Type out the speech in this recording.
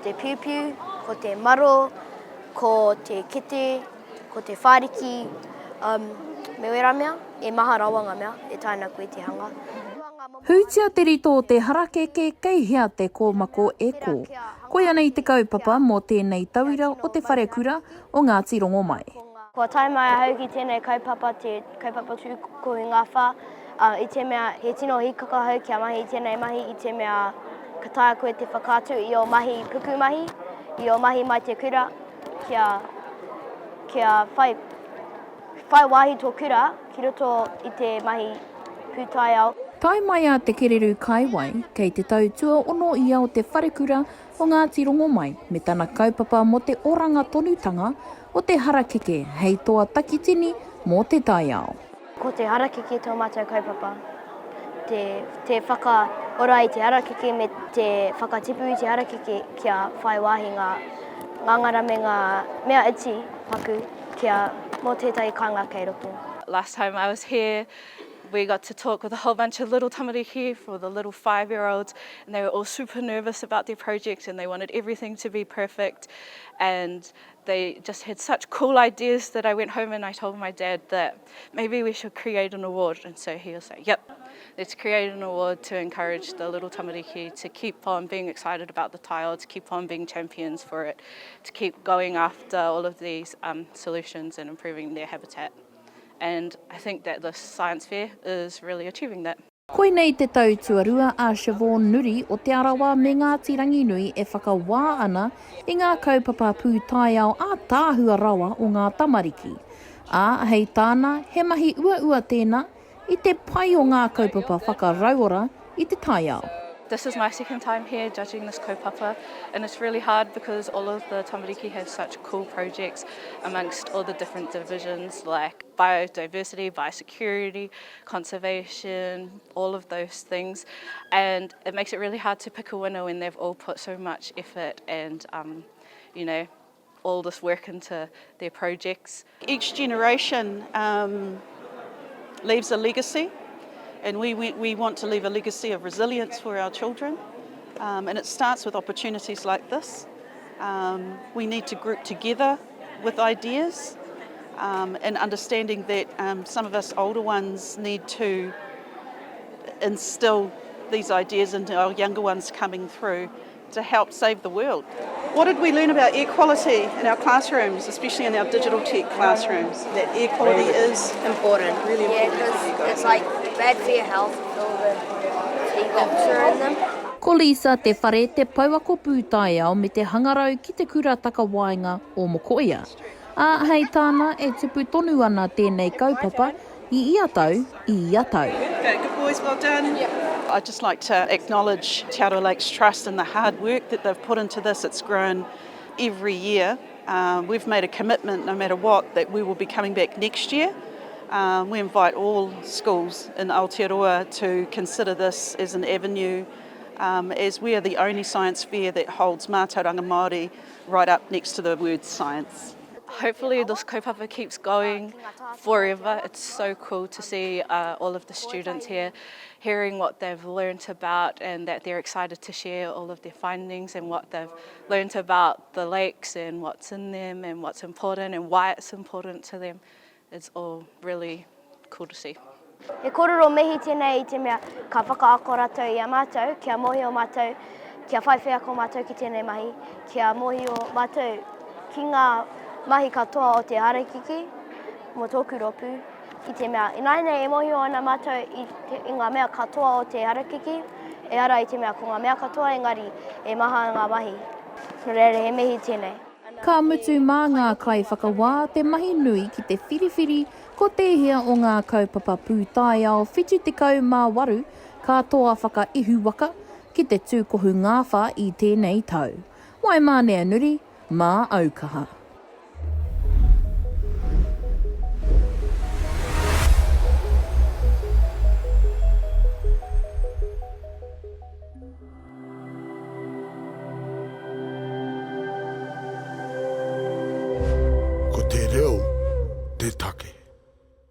te piupiu, ko te maro, ko te kete, ko te whāriki, me wera mea, e maha rawanga mea, e taina koe te hanga. Hūtia te rito o te harakeke kei hea te kōmako e kō. Koe anei te kaupapa mō tēnei tauira o te whare kura o Ngāti Rongo mai. Kua taimai hau ki tēnei kaupapa, te kaupapa Tūkohu Ngāwhā, i te mea he tino hikaka hau kia mahi i tēnei mahi, i te mea ka taia koe te whakātu i o mahi puku mahi, i o mahi mai te kura, kia whai wāhi tō kura, ki roto i te mahi pūtai au. Tai mai a Te Kererū Kaiwai kei te tautua ono ia o te wharekura o Ngāti Rongo mai me tana kaupapa mo te oranga tonutanga o te harakeke hei toa takitini mō te taiao. Ko te harakeke tō mātou kaupapa, te whakaora i te harakeke me te whakatipu i te harakeke kia whai wāhi ngā ngangara me ngā mea iti paku kia mō tētai kāinga kei roto. Last time I was here, we got to talk with a whole bunch of little tamariki for the little 5-year-olds, and they were all super nervous about their project and they wanted everything to be perfect, and they just had such cool ideas that I went home and I told my dad that maybe we should create an award. And so he was like, yep, let's create an award to encourage the little tamariki to keep on being excited about the tile, to keep on being champions for it, to keep going after all of these solutions and improving their habitat. And I think that this science fair is really achieving that. Koe nei te tau tuarua a Siobhan Nuri o te arawa me Ngāti Ranginui e whakawā ana i ngā kaupapa pūtaiao a tāhua rawa o ngā tamariki. A hei tāna, he mahi ua tēnā i te pai o ngā kaupapa whakarauora i te taiao. This is my second time here judging this kaupapa, and it's really hard because all of the tamariki have such cool projects amongst all the different divisions like biodiversity, biosecurity, conservation, all of those things, and it makes it really hard to pick a winner when they've all put so much effort and all this work into their projects. Each generation leaves a legacy. And we want to leave a legacy of resilience for our children. And it starts with opportunities like this. We need to group together with ideas and understanding that some of us older ones need to instill these ideas into our younger ones coming through to help save the world. What did we learn about air quality in our classrooms, especially in our digital tech classrooms? That air quality is important, really important. Yeah, because it's like bad for your health with all the oxygen in them. Ko Lisa te whare te pauako pūtaiao me te hangarau ki te kura takawainga o Mokoia. A hei tāna e tupu tonu ana tēnei kaupapa i iatau i iatau. Okay, good boys, well done. Yep. I'd just like to acknowledge Te Aroha Lakes Trust and the hard work that they've put into this. It's grown every year. We've made a commitment, no matter what, that we will be coming back next year. We invite all schools in Aotearoa to consider this as an avenue, as we are the only science fair that holds Mātauranga Māori right up next to the word science. Hopefully this kaupapa keeps going forever. It's so cool to see all of the students here, hearing what they've learnt about and that they're excited to share all of their findings and what they've learnt about the lakes and what's in them and what's important and why it's important to them. It's all really cool to see. He kororo mihi tēnei i te mea ka whakaako rātou i a mātou, kia mohi o mātou, kia whaiwhea ko mātou ki tēnei mahi, kia mohi o mātou ki ngā mahi katoa o te harakiki, mo tōku ropu, i te mea. Inaine e mohi o ana mātou i ngā mea katoa o te harakiki, e ara i te mea ko ngā mea katoa, engari e maha ngā mahi. No reire, he mihi tēnei. Ka mutu mā ngā kai whakawā te mahi nui ki te whiriwhiri ko tēhea o ngā kaupapa pūtaiao whitu tekau mā waru katoa whakaihu waka ki te Tūkohu Ngāwhā i tēnei tau. Wai mā nea nuri, mā Aukaha.